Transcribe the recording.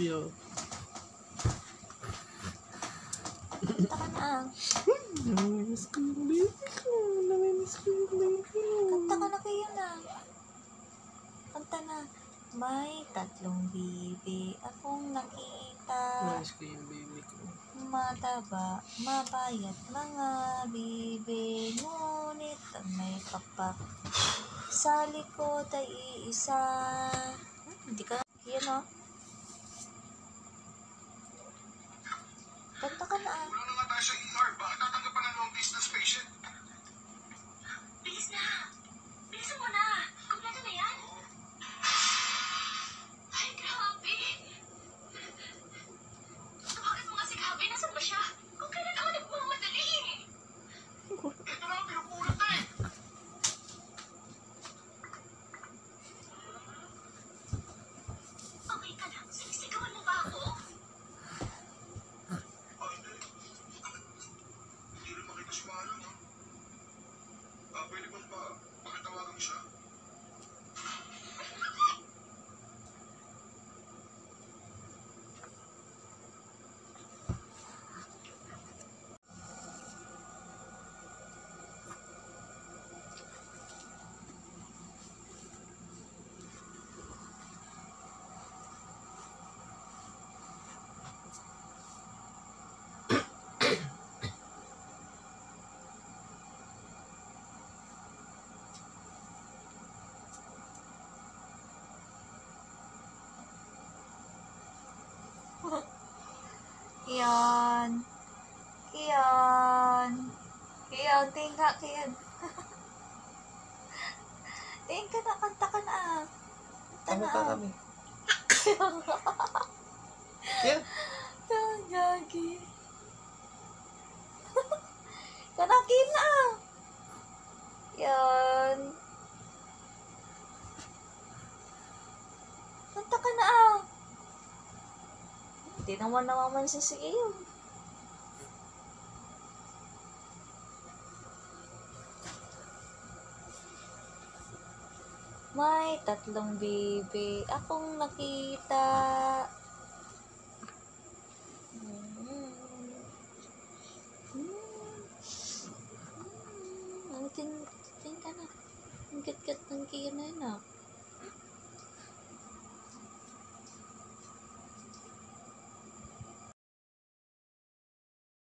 baby, oh. Kanta ka na. Namimiss ko yung baby ko. Namimiss ko yung baby ko. Kanta ka na kayo na. Kanta na. May tatlong bibi akong nakita. Namimiss ko yung baby ko. Mataba, mabayat mga bibi. Ngunit ang may pakpak sa likod ay iisa. Hindi ka. Yan o. Kanta ka na. Wala na nga tayo sa ER. Bakit tatanggap pa ng long distance patient? Bilis na! Bilisan mo na! Kompleto na yan? Ay, grabe! Bakit mga si Gabi? Nasaan ba siya? Kung kailan ako nagmamadali! Ito na ang pinupulot na eh! Okay ka lang. Sinisigawan mo ba ako? Ah, hindi. Hindi rin makita si Marlon, ha? Pwede bang pakitawagan mo siya? Kian. Kian. Kian, tingka, Kian. Tingka na, kanta ka na. Kanta Kanta na. kami. Yeah. Tagagi. Kanakin na. Yan. Kanta ka na. Hindi naman namamansin yun. May tatlong bibi akong nakita. Ang tin ka na. Ang gat-gat ng kiyo na yun, ah.